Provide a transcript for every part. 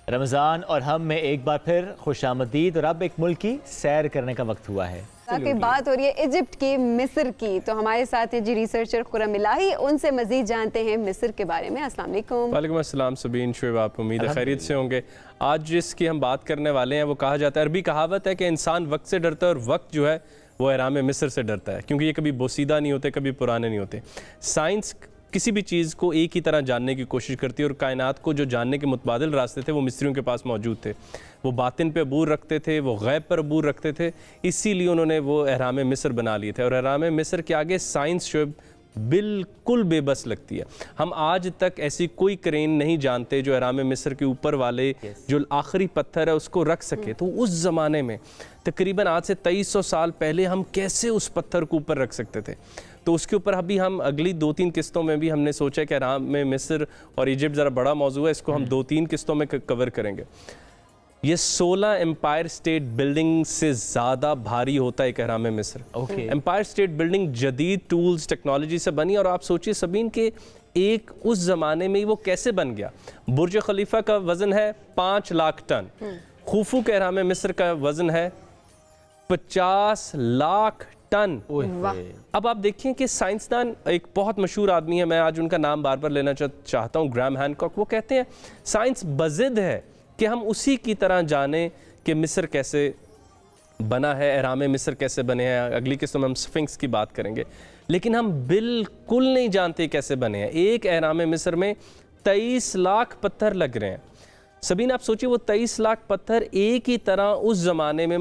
रमज़ान और हम में एक बार फिर खुशामदीद और अब एक मुल्क की सैर करने का वक्त हुआ है। की बात हो रही है इजिप्ट की, मिस्र की, तो हमारे साथ है जी रिसर्चर खुर्रम इलाही, उनसे मजीद जानते हैं मिस्र के बारे में। अस्सलाम वालेकुम। वालेकुम अस्सलाम सबीन, शुएब, आप उम्मीद है खैरियत से होंगे। आज जिसकी हम बात करने वाले हैं वो कहा जाता है, अरबी कहावत है कि इंसान वक्त से डरता है और वक्त जो है वो एहराम मिस्र से डरता है, क्योंकि ये कभी बोसीदा नहीं होते, कभी पुराने नहीं होते। साइंस किसी भी चीज़ को एक ही तरह जानने की कोशिश करती है और कायनात को जो जानने के मुतबादिल रास्ते थे वो मिस्रियों के पास मौजूद थे। वो बातिन पे अबूर रखते थे, वो गैब पर अबूर रखते थे, इसीलिए उन्होंने वो एहराम मिस्र बना लिए थे। और एहराम मिस्र के आगे साइंस शुएब बिल्कुल बेबस लगती है। हम आज तक ऐसी कोई क्रेन नहीं जानते जो एहराम मिस्र के ऊपर वाले जो आखिरी पत्थर है उसको रख सके। तो उस ज़माने में तकरीबन आज से 2300 साल पहले हम कैसे उस पत्थर को ऊपर रख सकते थे। तो उसके ऊपर अभी हम अगली 2-3 किस्तों में भी हमने सोचा कि एहराम में मिस्र और इजिप्ट ज़रा बड़ा मौजू है, इसको हम 2-3 किस्तों में कवर करेंगे। ये 16 एम्पायर स्टेट बिल्डिंग से ज़्यादा भारी होता है एक एहराम मिस्र। एम्पायर स्टेट बिल्डिंग जदीद टूल्स टेक्नोलॉजी से बनी, और आप सोचिए सबीन के एक उस ज़माने में वो कैसे बन गया। बुर्ज खलीफा का वज़न है 5 लाख टन, खूफू के एहराम मिस्र का वज़न है 50 लाख टन। अब आप देखिए कि साइंसदान, एक बहुत मशहूर आदमी है, मैं आज उनका नाम बार बार लेना चाहता हूँ, ग्राहम हैनकॉक। वो कहते हैं साइंस बज़िद है कि हम उसी की तरह जाने कि मिस्र कैसे बना है, एहराम मिस्र कैसे बने हैं। अगली किस्त में हम स्फिंक्स की बात करेंगे, लेकिन हम बिल्कुल नहीं जानते कैसे बने हैं। एक एहराम मिस्र में 23 लाख पत्थर लग रहे हैं। सबीन आप सोचिए वो 23 लाख पत्थर एक ही तरह उस ज़माने में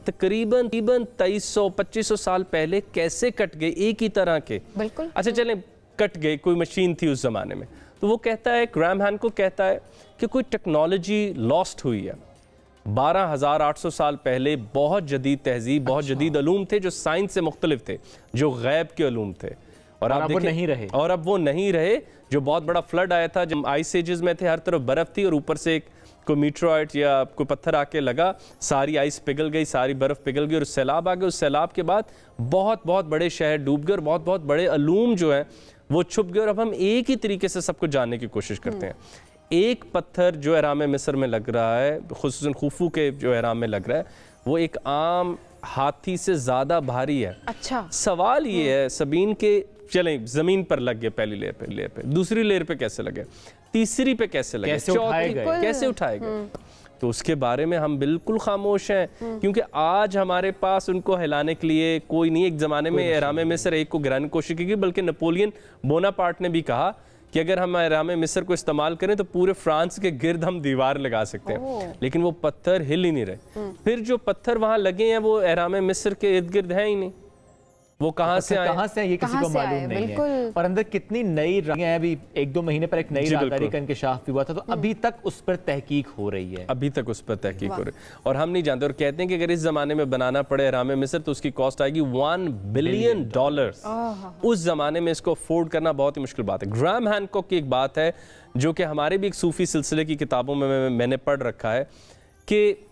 तकरीबन 2300-2500 साल पहले कैसे कट गए एक ही तरह के। बिल्कुल। अच्छा चलें, कट गए, कोई मशीन थी उस ज़माने में। तो वो कहता है, ग्राहम हैनकॉक कहता है कि कोई टेक्नोलॉजी लॉस्ट हुई है। 12,800 साल पहले बहुत जदीद तहजीब, बहुत जदीद अलूम थे जो साइंस से मुख्तलिफ थे, जो गैब के अलूम थे, और आप देखिए नहीं रहे। और अब वो नहीं रहे। जो बहुत बड़ा फ्लड आया था, जब आइस एजेस में थे, हर तरफ बर्फ़ थी और ऊपर से एक कोई मीटरॉइड या कोई पत्थर आके लगा, सारी आइस पिघल गई, सारी बर्फ़ पिघल गई और सैलाब आ गए। उस सैलाब के बाद बहुत बहुत बड़े शहर डूब गए और बहुत बहुत बड़े अलूम जो है वो छुप गए। और अब हम एक ही तरीके से सब कुछ जानने की कोशिश करते हैं। एक पत्थर जो एहराम मिस्र में लग रहा है, खुसूसन खूफू के जो एहराम में लग रहा है, वो एक आम हाथी से ज़्यादा भारी है। अच्छा, सवाल ये है सबीन के, चलें ज़मीन पर लग गए पहली लेयर पे, दूसरी लेयर पे कैसे लगे, तीसरी पे कैसे लगे, कैसे उठाए गए। तो उसके बारे में हम बिल्कुल खामोश हैं, क्योंकि आज हमारे पास उनको हिलाने के लिए कोई नहीं। एक ज़माने में एहराम मिस्र एक को गिराने की कोशिश की, बल्कि नेपोलियन बोनापार्ट ने भी कहा कि अगर हम एहराम मिस्र को इस्तेमाल करें तो पूरे फ्रांस के गिर्द हम दीवार लगा सकते हैं। लेकिन वो पत्थर हिल ही नहीं रहे। फिर जो पत्थर वहाँ लगे हैं वो एहराम मिस्र के इर्द गिर्द हैं ही नहीं। वो कहाँ से आए ये किसी को मालूम नहीं है। और अंदर कितनी नई रंगें हैं। अभी 1-2 महीने पर एक नई राहदारी का इंकशाफ हुआ था, तो अभी तक उस पर तहकीक हो रही है। अभी तक उस पर तहकीक हो रही है और हम नहीं जानते। और कहते हैं कि अगर इस जमाने में बनाना पड़े एहराम मिस्र तो उसकी कॉस्ट आएगी $1 बिलियन। उस जमाने में इसको अफोर्ड करना बहुत ही मुश्किल बात है। ग्राहम हैनकॉक की एक बात है जो कि हमारे भी एक सूफी सिलसिले की किताबों में मैंने पढ़ रखा है कि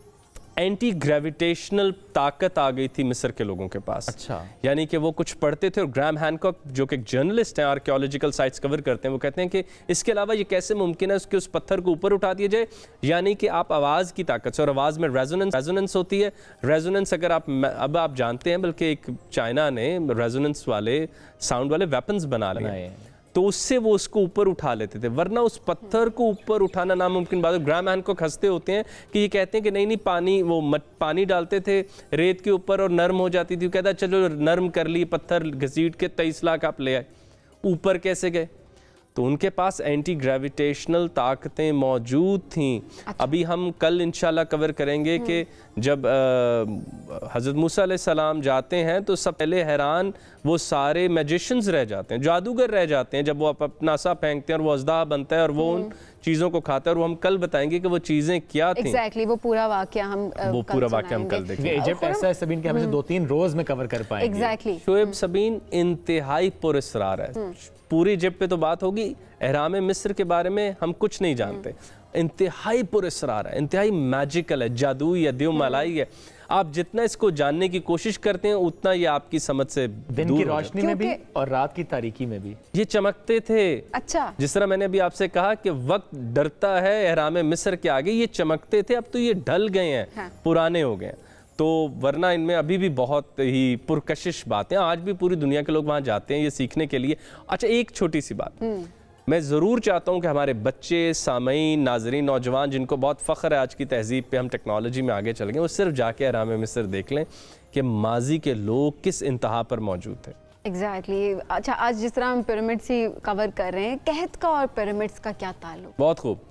एंटी ग्रेविटेशनल ताकत आ गई थी मिस्र के लोगों के पास। अच्छा, यानी कि वो कुछ पढ़ते थे। और ग्राहम हैनकॉक जो कि एक जर्नलिस्ट हैं, आर्कियोलॉजिकल साइट्स कवर करते हैं, वो कहते हैं कि इसके अलावा ये कैसे मुमकिन है उसके उस पत्थर को ऊपर उठा दिया जाए, यानी कि आप आवाज़ की ताकत से, और आवाज़ में रेजोनेंस होती है। रेजोनेंस अगर अब आप जानते हैं, बल्कि एक चाइना ने रेजोनेंस वाले साउंड वाले वेपन्स बना लिए, तो उससे वो उसको ऊपर उठा लेते थे, वरना उस पत्थर को ऊपर उठाना नामुमकिन बात है। ग्राहम हैनकॉक हंसते होते हैं कि ये कहते हैं कि नहीं पानी डालते थे रेत के ऊपर और नरम हो जाती थी। कहता चलो नरम कर ली, पत्थर घसीट के 23 लाख आप ले आए, ऊपर कैसे गए? तो उनके पास एंटी ग्रेविटेशनल ताकतें मौजूद थीं। अच्छा। अभी हम कल इंशाल्लाह कवर करेंगे कि जब हज़रत मूसा अलैहिस्सलाम जाते हैं तो सब पहले हैरान वो सारे मैजिशियंस रह जाते हैं, जादूगर रह जाते हैं, जब वो अपना सा फेंकते हैं और वो अज़दा बनता है और वो उन चीज़ों को खाता है। और वो हम कल बताएंगे कि वो चीज़ें क्या थी। Exactly, वो पूरा वाक़या हम कल देखेंगे। इजिप्ट ऐसा है सबीन कि हम इसे 2-3 रोज में कवर कर पाएंगे। Exactly. शोएब सबीन इंतहाई पुरस्कार है। पूरी इजिप्ट पे तो बात होगी, एहराम मिस्र के बारे में हम कुछ नहीं जानते। इंतहाई पुरस्कार है, इंतहाई मैजिकल है, जादुई है, देवमालाई है। आप जितना इसको जानने की कोशिश करते हैं उतना ये आपकी समझ से दिन की रोशनी में भी और रात की तारीकी में भी ये चमकते थे। अच्छा, जिस तरह मैंने अभी आपसे कहा कि वक्त डरता है एहराम मिस्र के आगे, ये चमकते थे, अब तो ये ढल गए हैं, हाँ। पुराने हो गए हैं। तो वरना इनमें अभी भी बहुत ही पुरकशिश बातें, आज भी पूरी दुनिया के लोग वहाँ जाते हैं ये सीखने के लिए। अच्छा, एक छोटी सी बात मैं ज़रूर चाहता हूँ कि हमारे बच्चे, सामईन, नाजरीन, नौजवान जिनको बहुत फ़ख्र है आज की तहज़ीब पे, हम टेक्नोलॉजी में आगे चल गए, वो सिर्फ जाके एहराम मिस्र देख लें कि माजी के लोग किस इंतहा पर मौजूद थे। एग्जैक्टली। अच्छा, आज जिस तरह हम पिरामिड्स ही कवर कर रहे हैं, कहत का और पिरामिड्स का क्या ताल्लुक? बहुत खूब।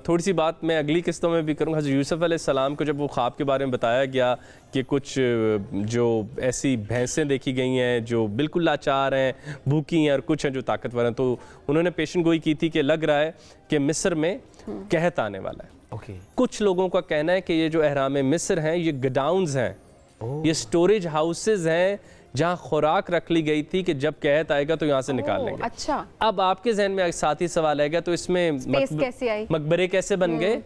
थोड़ी सी बात मैं अगली किस्तों में भी करूँगा। हज़रत यूसुफ अलैहिस्सलाम को जब वो ख्वाब के बारे में बताया गया कि कुछ जो ऐसी भैंसें देखी गई हैं जो बिल्कुल लाचार हैं, भूखी हैं, और कुछ हैं जो ताकतवर हैं, तो उन्होंने पेशन गोई की थी कि लग रहा है कि मिस्र में कहत आने वाला है। कुछ लोगों का कहना है कि ये जो एहराम मिस्र हैं ये गडाउन्स हैं, ये स्टोरेज हाउसेज हैं जहाँ खुराक रख ली गई थी कि जब कहत आएगा तो यहाँ से निकाल लेंगे। अच्छा, अब आपके जहन में साथ ही सवाल आएगा, तो इसमें कैसे आई? मकबरे कैसे बन गए?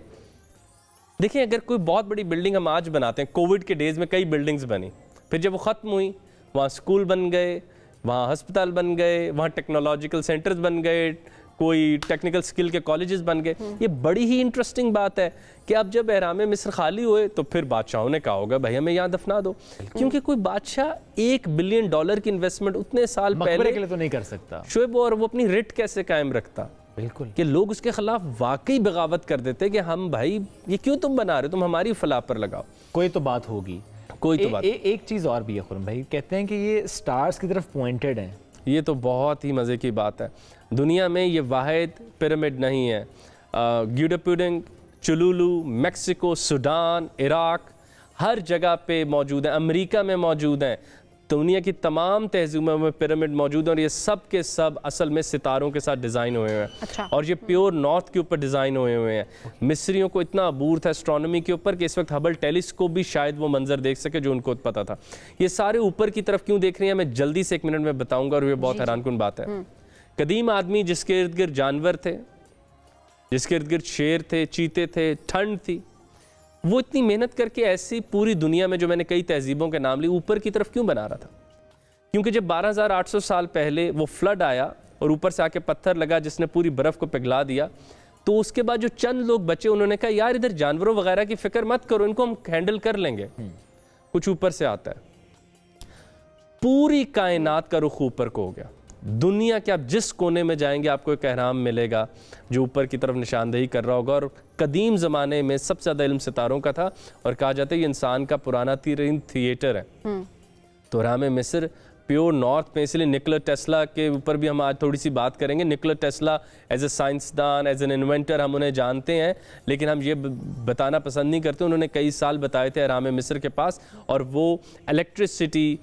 देखिए, अगर कोई बहुत बड़ी बिल्डिंग हम आज बनाते हैं, कोविड के डेज में कई बिल्डिंग्स बनी, फिर जब वो ख़त्म हुई वहाँ स्कूल बन गए, वहाँ हस्पताल बन गए, वहाँ टेक्नोलॉजिकल सेंटर्स बन गए, कोई टेक्निकल स्किल के कॉलेजेस बन गए। ये बड़ी ही इंटरेस्टिंग बात है कि अब जब एहराम मिस्र खाली हुए तो फिर बादशाहों ने कहा होगा भाई हमें यहाँ दफना दो, क्योंकि कोई बादशाह $1 बिलियन की इन्वेस्टमेंट उतने साल पहले के लिए तो नहीं कर सकता शोएब, और वो अपनी रिट कैसे कायम रखता? बिल्कुल, कि लोग उसके खिलाफ वाकई बगावत कर देते कि हम भाई ये क्यों तुम बना रहे हो, तुम हमारी फलाह पर लगाओ। कोई तो बात होगी, कोई तो बात। एक चीज़ और भी है खुरम भाई, कहते हैं कि ये स्टार्स की तरफ पॉइंटेड हैं। ये तो बहुत ही मज़े की बात है। दुनिया में ये वाहिद पिरामिड नहीं है। गिज़ा पुडिंग, चुलुलू, मेक्सिको, सूडान, इराक, हर जगह पे मौजूद है, अमेरिका में मौजूद हैं, दुनिया की तमाम तहज़ीबों में पिरामिड मौजूद हैं, और ये सब के सब असल में सितारों के साथ डिज़ाइन हुए हैं। अच्छा। और ये प्योर नॉर्थ के ऊपर डिज़ाइन हुए हुए हैं। मिस्रियों को इतना अबूर था एस्ट्रोनॉमी के ऊपर कि इस वक्त हबल टेलीस्कोप भी शायद वो मंजर देख सके जो उनको पता था। ये सारे ऊपर की तरफ क्यों देख रही हैं, मैं जल्दी से 1 मिनट में बताऊंगा, और ये बहुत हैरानकुन बात है। कदीम आदमी जिसके इर्द गिर्द जानवर थे, जिसके इर्द गिर्द शेर थे, चीते थे, ठंड थी, वो इतनी मेहनत करके ऐसी पूरी दुनिया में जो मैंने कई तहजीबों के नाम लिए ऊपर की तरफ क्यों बना रहा था? क्योंकि जब 12,800 साल पहले वो फ्लड आया और ऊपर से आके पत्थर लगा जिसने पूरी बर्फ़ को पिघला दिया, तो उसके बाद जो चंद लोग बचे उन्होंने कहा यार इधर जानवरों वगैरह की फिक्र मत करो, इनको हम हैंडल कर लेंगे, कुछ ऊपर से आता है। पूरी कायनात का रुख ऊपर को हो गया। दुनिया के आप जिस कोने में जाएंगे आपको एक एहराम मिलेगा जो ऊपर की तरफ निशानदेही कर रहा होगा। और कदीम ज़माने में सबसे ज़्यादा इल्म सितारों का था, और कहा जाता है ये इंसान का पुराना तीन थिएटर है। तो एहराम मिस्र प्योर नॉर्थ में, इसलिए निकोला टेस्ला के ऊपर भी हम आज थोड़ी सी बात करेंगे। निकोला टेस्ला एज ए साइंसदान, एज एन इन्वेंटर हम उन्हें जानते हैं, लेकिन हम ये बताना पसंद नहीं करते। उन्होंने कई साल बताए थे एहराम मिस्र के पास, और वो इलेक्ट्रिसिटी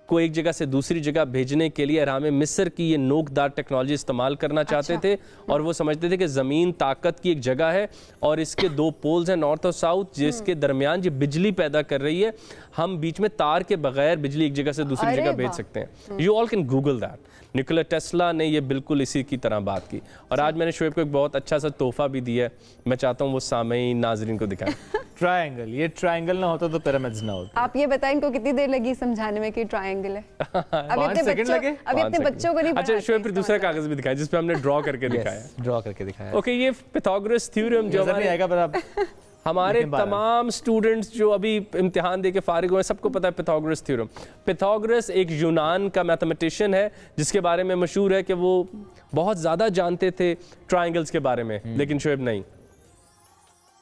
को एक जगह से दूसरी जगह भेजने के लिए एहराम मिस्र की ये नोकदार टेक्नोलॉजी इस्तेमाल करना चाहते थे। और वो समझते थे कि ज़मीन ताकत की एक जगह है और इसके 2 पोल्स हैं, नॉर्थ और साउथ, जिसके दरमियान ये बिजली पैदा कर रही है। हम बीच में तार के बगैर बिजली एक जगह से दूसरी जगह भेज सकते हैं। You all can Google that. Nikola Tesla ने ये बिल्कुल इसी की तरह बात की। और आज मैंने शोएब को एक बहुत अच्छा सा तोहफा भी दिया है, मैं चाहता हूँ वो सामईन नाजरीन को दिखाएं। ट्रायंगल, ये ट्रायंगल ना होता तो पिरामिड्स ना होते। आप ये बताएं इनको कितनी देर लगी समझाने में कि ट्रायंगल है? अभी अपने बच्चों को नहीं। अच्छा शोएब, फिर दूसरा कागज भी दिखाया जिसपे हमने ड्रॉ करके दिखाया। ड्रॉ करके दिखाया। ओके, ये पिथागोरस थ्योरम जो हमारे तमाम स्टूडेंट्स जो अभी इम्तिहान दे के फारिग हुए सबको पता है पिथागोरस थ्योरम। पिथागोरस एक यूनान का मैथमेटिशियन है जिसके बारे में मशहूर है कि वो बहुत ज़्यादा जानते थे ट्रायंगल्स के बारे में, लेकिन शोएब नहीं।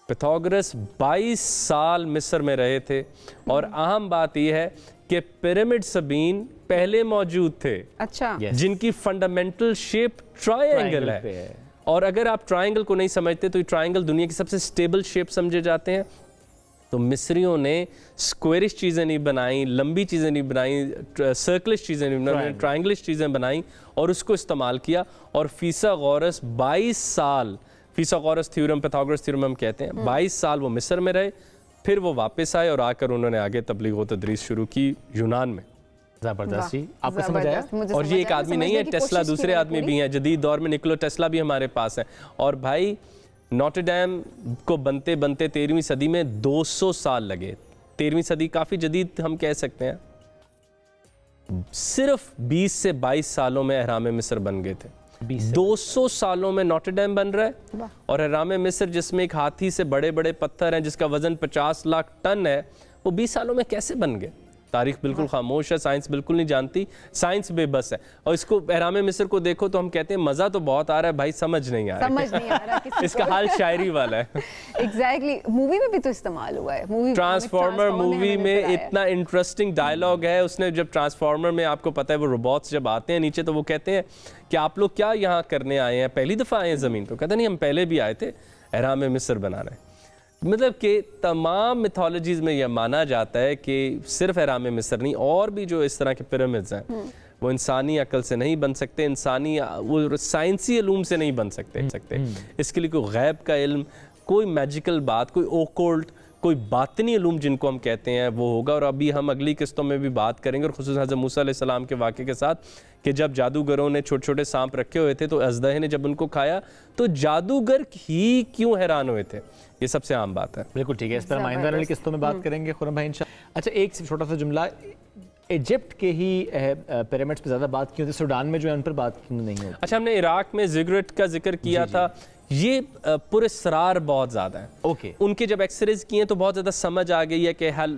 पिथागोरस 22 साल मिस्र में रहे थे, और अहम बात यह है कि पिरामिड सबीन पहले मौजूद थे। अच्छा। जिनकी फंडामेंटल शेप ट्रायंगल है। और अगर आप ट्रायंगल को नहीं समझते तो ये ट्रायंगल दुनिया की सबसे स्टेबल शेप समझे जाते हैं। तो मिस्रियों ने स्क्वेरिश चीज़ें नहीं बनाई, लंबी चीज़ें नहीं बनाई, सर्कलिश चीज़ें नहीं बनाई, ट्रायंगलिश चीज़ें बनाई और उसको इस्तेमाल किया। और फिसागोरस 22 साल, फिसागोरस थ्योरम, पिथागोरस थ्योरम हम कहते हैं, 22 साल वो मिस्र में रहे, फिर वो वापस आए और आकर उन्होंने आगे तबलीग व तदरीस शुरू की यूनान में। जबरदस्त जी, आपको समझ आया? और ये एक आदमी नहीं है, टेस्ला दूसरे आदमी भी हैं, जदीद दौर में निकोला टेस्ला भी हमारे पास है। और भाई नॉटर डैम को बनते बनते 13वीं सदी में 200 साल लगे। 13वीं सदी काफ़ी जदीद हम कह सकते हैं। सिर्फ 20 से 22 सालों में अहराम मिस्र बन गए थे। 200 सालों में नॉटर डैम बन रहा है और अहराम मिस्र जिसमें एक हाथी से बड़े बड़े पत्थर हैं जिसका वजन 50 लाख टन है, वो 20 सालों में कैसे बन गए? तारीख बिल्कुल खामोश है, साइंस बिल्कुल नहीं जानती, साइंस बेबस है। और इसको अहराम मिस्र को देखो तो हम कहते हैं मजा तो बहुत आ रहा है भाई, समझ नहीं आ रहा इसका हाल शायरी वाला है। एग्जैक्टली मूवी में भी तो इस्तेमाल हुआ है। मूवी ट्रांसफॉर्मर मूवी में इतना इंटरेस्टिंग डायलॉग है। उसने जब ट्रांसफॉर्मर में, आपको पता है वो रोबोट्स जब आते हैं नीचे तो वो कहते हैं कि आप लोग क्या यहाँ करने आए हैं, पहली दफ़ा आए हैं ज़मीन पर? कहते नहीं, हम पहले भी आए थे, अहराम मिस्र बना रहे हैं। मतलब कि तमाम मिथोलॉजीज़ में यह माना जाता है कि सिर्फ अहराम मिस्र नहीं, और भी जो इस तरह के पिरामिड्स हैं वो इंसानी अकल से नहीं बन सकते, इंसानी वो साइंसी इल्म से नहीं बन सकते। इसके लिए कोई गैब का इल्म, कोई मैजिकल बात, कोई ओकल्ट, कोई बातनी इल्म जिनको हम कहते हैं वो होगा। और अभी हम अगली किस्तों में भी बात करेंगे, और खुसूसन हज़रत मूसा अलैहिस्सलाम के वाक़े के साथ, कि जब जादूगरों ने छोटे छोटे सांप रखे हुए थे तो अज़दहे ने जब उनको खाया तो जादूगर ही क्यों हैरान हुए थे। ये सबसे आम बात है। बिल्कुल ठीक है, इस पर हम आइंदा वाली किस्तों में बात करेंगे खुर्रम भाई इंशाअल्लाह। अच्छा, एक छोटा सा जुमला, इजिप्ट के ही पिरामिड्स पे ज़्यादा बात क्यों होती है, सूडान में जो है उन पर बात क्यों नहीं होती? अच्छा, हमने इराक में ज़िगुरैट का जिक्र किया था। ये पुरस्रार बहुत ज़्यादा है। ओके, उनके जब एक्सरेज किए तो बहुत ज़्यादा समझ आ गई है कि हल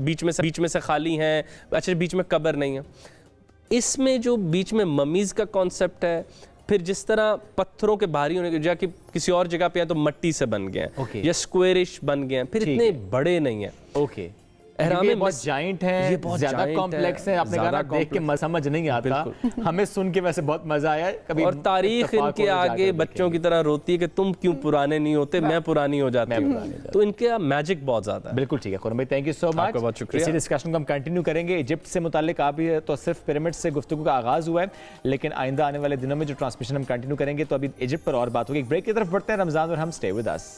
बीच में से खाली हैं। अच्छा, बीच में कब्र नहीं है। इसमें जो बीच में ममीज़ का कॉन्सेप्ट है, फिर जिस तरह पत्थरों के भारी होने के, जाके किसी और जगह पे हैं तो मिट्टी से बन गए हैं या स्क्वेरिश बन गए हैं, फिर इतने बड़े नहीं हैं। ओके, अहराम बहुत जाइंट हैं, ये बहुत ज़्यादा कॉम्प्लेक्स है। आपने कहा देख के समझ नहीं आता, हमें सुन के वैसे बहुत मजा आया। कभी और तारीख इनके आगे बच्चों की तरह रोती है कि तुम क्यों पुराने नहीं होते, मैं पुरानी हो जाती हूँ। तो इनका मैजिक बहुत ज़्यादा है। बिल्कुल ठीक है खुर्रम भाई, थैंक यू सो मच, बहुत शुक्रिया। इसी डिस्कशन को हम कंटिन्यू करेंगे। इजिप्ट से मुतालिक आप ही तो सिर्फ पिरामिड से गुफ्तगू का आगाज़ हुआ है, लेकिन आइंदा आने वाले दिनों में जो ट्रांसमिशन हम कंटिन्यू करेंगे तो अभी इजिप्ट पर और बात होगी। एक ब्रेक की तरफ बढ़ते हैं रमज़ान, और हम स्टे विद अस।